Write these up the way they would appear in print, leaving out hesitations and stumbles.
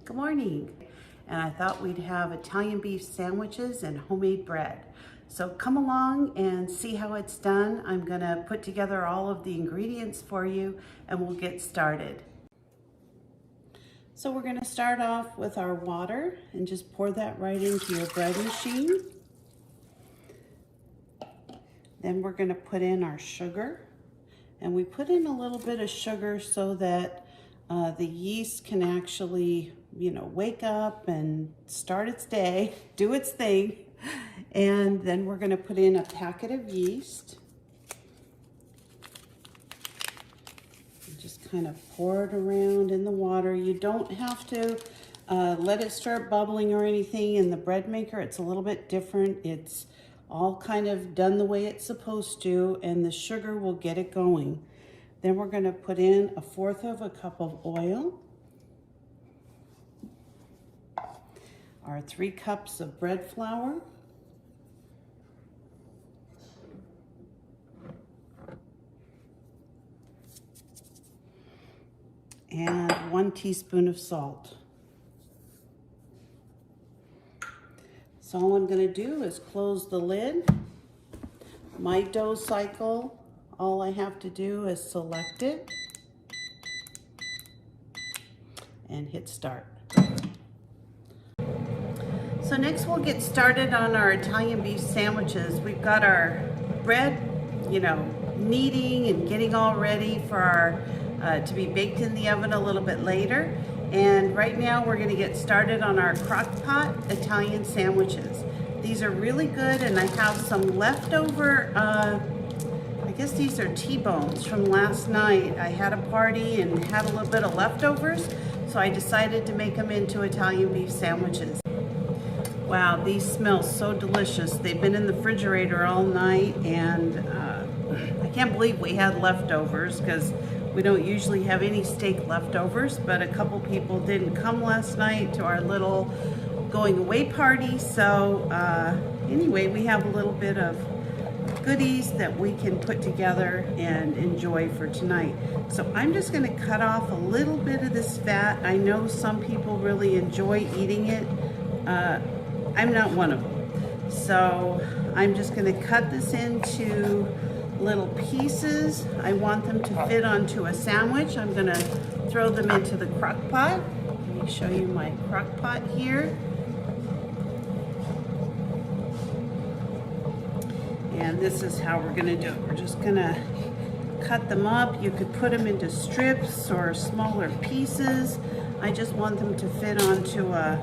Good morning. And I thought we'd have Italian beef sandwiches and homemade bread. So come along and see how it's done. I'm gonna put together all of the ingredients for you and we'll get started. So we're gonna start off with our water and just pour that right into your bread machine. Then we're gonna put in our sugar. And we put in a little bit of sugar so that the yeast can actually, wake up and start its day, do its thing. And then we're gonna put in a packet of yeast. And just kind of pour it around in the water. You don't have to let it start bubbling or anything. In the bread maker, it's a little bit different. It's all kind of done the way it's supposed to, and the sugar will get it going. Then we're gonna put in 1/4 cup of oil, our 3 cups of bread flour, and 1 teaspoon of salt. So all I'm gonna do is close the lid. My dough cycle, all I have to do is select it and hit start. So next we'll get started on our Italian beef sandwiches. We've got our bread, kneading and getting all ready for our to be baked in the oven a little bit later. And right now we're gonna get started on our Crock Pot Italian sandwiches. These are really good, and I have some leftover, I guess these are T-bones from last night. I had a party and had a little bit of leftovers, so I decided to make them into Italian beef sandwiches. Wow, these smell so delicious. They've been in the refrigerator all night, and I can't believe we had leftovers because we don't usually have any steak leftovers, but a couple people didn't come last night to our little going away party. So anyway, we have a little bit of goodies that we can put together and enjoy for tonight. So I'm just gonna cut off a little bit of this fat. I know some people really enjoy eating it. I'm not one of them. So I'm just gonna cut this into little pieces. I want them to fit onto a sandwich. I'm gonna throw them into the crock pot. Let me show you my crock pot here. And this is how we're gonna do it. We're just gonna cut them up. You could put them into strips or smaller pieces. I just want them to fit onto a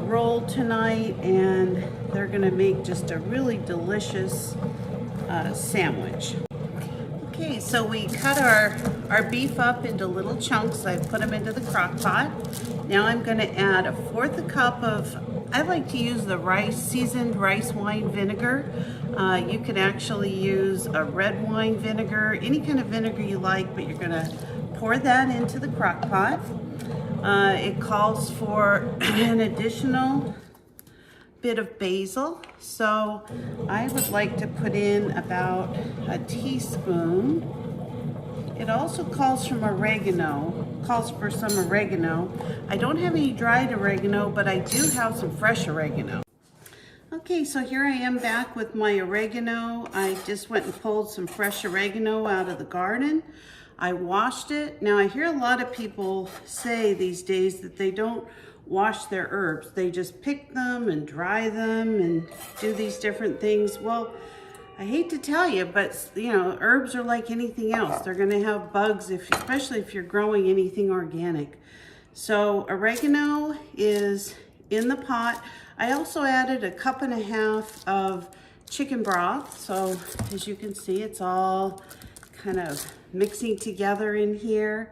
roll tonight, and they're gonna make just a really delicious sandwich. Okay, so we cut our beef up into little chunks. I put them into the crock pot. Now I'm gonna add 1/4 cup of, I like to use the seasoned rice wine vinegar. You can actually use a red wine vinegar, any kind of vinegar you like, but you're gonna pour that into the crock pot. It calls for an additional bit of basil. So I would like to put in about a teaspoon. It also calls for some oregano. I don't have any dried oregano, but I do have some fresh oregano. Okay, so here I am back with my oregano. I just went and pulled some fresh oregano out of the garden. I washed it. Now I hear a lot of people say these days that they don't wash their herbs. They just pick them and dry them and do these different things. Well, I hate to tell you, but herbs are like anything else. They're gonna have bugs, especially if you're growing anything organic. So oregano is in the pot. I also added 1.5 cups of chicken broth. So as you can see, it's all kind of mixing together in here.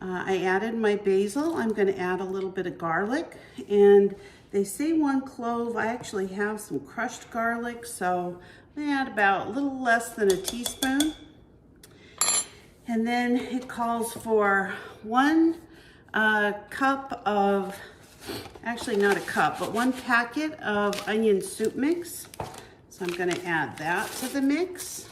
I added my basil. I'm gonna add a little bit of garlic, and they say 1 clove. I actually have some crushed garlic, so I'm gonna add about a little less than a teaspoon. And then it calls for 1 cup of, actually not a cup, but 1 packet of onion soup mix. So I'm gonna add that to the mix.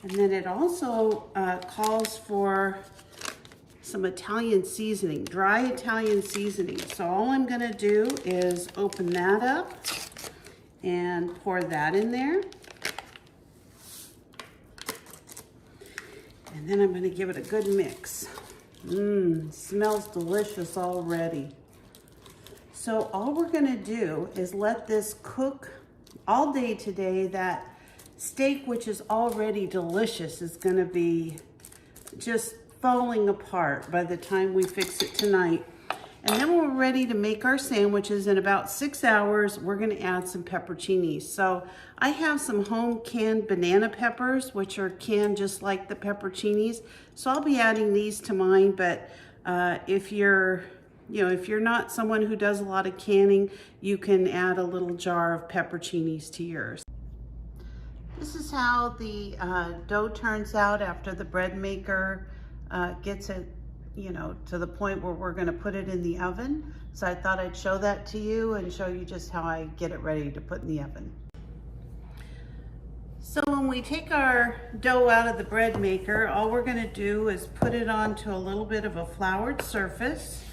And then it also calls for some Italian seasoning, dry Italian seasoning. So all I'm gonna do is open that up and pour that in there. And then I'm gonna give it a good mix. Smells delicious already. So all we're gonna do is let this cook all day today. That steak, which is already delicious, is gonna be just falling apart by the time we fix it tonight. And then when we're ready to make our sandwiches in about 6 hours, we're gonna add some pepperoncinis. So I have some home canned banana peppers, which are canned just like the pepperoncinis. So I'll be adding these to mine, but if you're not someone who does a lot of canning, you can add a little jar of pepperoncinis to yours. This is how the dough turns out after the bread maker gets it, to the point where we're gonna put it in the oven. So I thought I'd show that to you and show you just how I get it ready to put in the oven. So when we take our dough out of the bread maker, all we're gonna do is put it onto a little bit of a floured surface,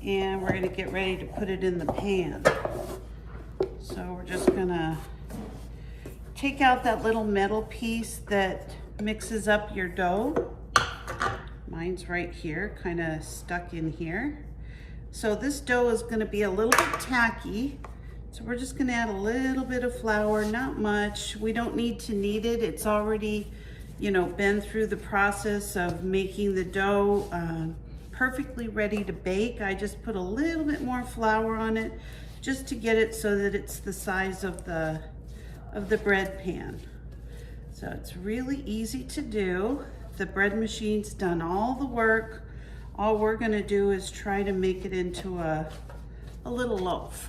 and we're gonna get ready to put it in the pan. So we're just gonna take out that little metal piece that mixes up your dough. Mine's right here, kind of stuck in here. So this dough is gonna be a little bit tacky. So we're just gonna add a little bit of flour, not much. We don't need to knead it. It's already, been through the process of making the dough perfectly ready to bake. I just put a little bit more flour on it just to get it so that it's the size of the bread pan. So it's really easy to do. The bread machine's done all the work. All we're gonna do is try to make it into a little loaf.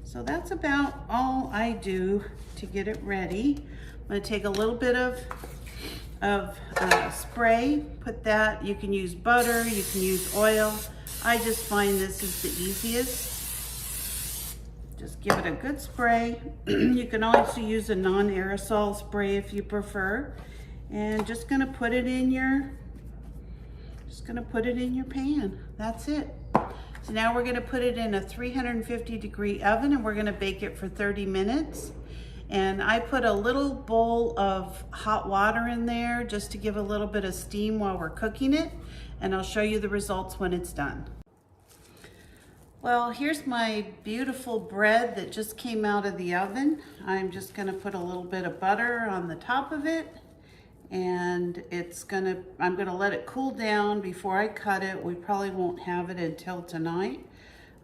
So that's about all I do to get it ready. I'm gonna take a little bit of spray, put that, you can use butter, you can use oil. I just find this is the easiest. Just give it a good spray. You can also use a non-aerosol spray if you prefer. And just gonna put it in your pan. That's it. So now we're gonna put it in a 350-degree oven, and we're gonna bake it for 30 minutes. And I put a little bowl of hot water in there just to give a little bit of steam while we're cooking it. And I'll show you the results when it's done. Well, here's my beautiful bread that just came out of the oven. I'm just gonna put a little bit of butter on the top of it. And I'm gonna let it cool down before I cut it. We probably won't have it until tonight,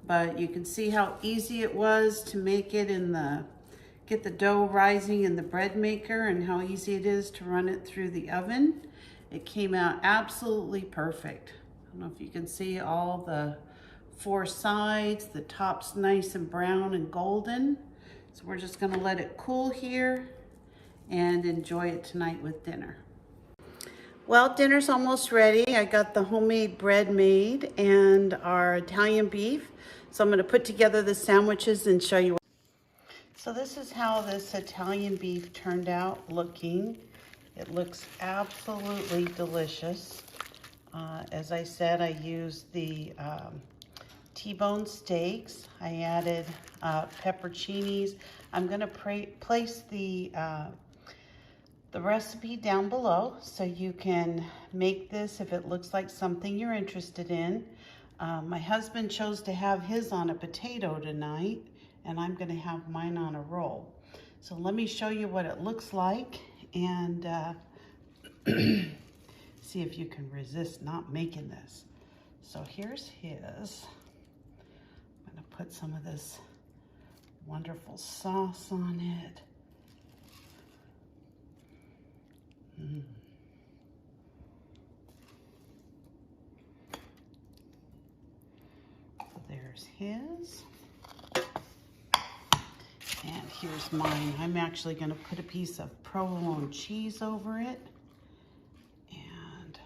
but you can see how easy it was to make it get the dough rising in the bread maker, and how easy it is to run it through the oven. It came out absolutely perfect. I don't know if you can see all the 4 sides. The top's nice and brown and golden. So we're just gonna let it cool here and enjoy it tonight with dinner. Well, dinner's almost ready. I got the homemade bread made and our Italian beef. So I'm gonna put together the sandwiches and show you. So this is how this Italian beef turned out looking. It looks absolutely delicious. As I said, I used the T-bone steaks. I added pepperoncinis. I'm gonna place the recipe down below so you can make this if it looks like something you're interested in. My husband chose to have his on a potato tonight, and I'm gonna have mine on a roll. So let me show you what it looks like, and see if you can resist not making this. So here's his. I'm gonna put some of this wonderful sauce on it. So there's his. And here's mine. I'm actually gonna put a piece of provolone cheese over it and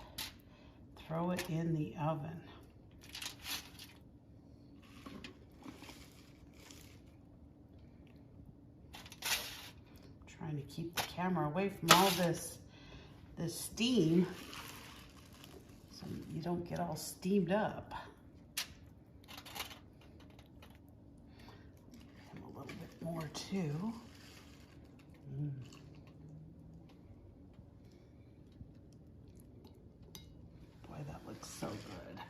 throw it in the oven. Trying to keep the camera away from all this steam. Some don't get all steamed up. And a little bit more too. Boy, that looks so good.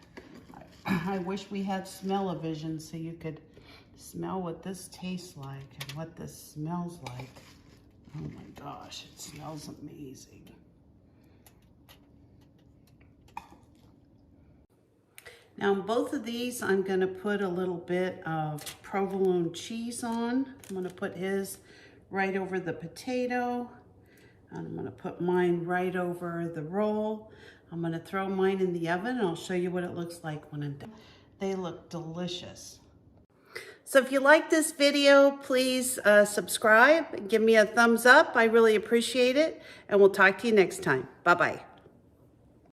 I wish we had smell-o-vision so you could smell what this tastes like and what this smells like. Oh my gosh, it smells amazing. Now on both of these, I'm gonna put a little bit of provolone cheese on. I'm gonna put his right over the potato. And I'm gonna put mine right over the roll. I'm gonna throw mine in the oven and I'll show you what it looks like when I'm done. They look delicious. So if you like this video, please subscribe and give me a thumbs up. I really appreciate it. And we'll talk to you next time. Bye-bye.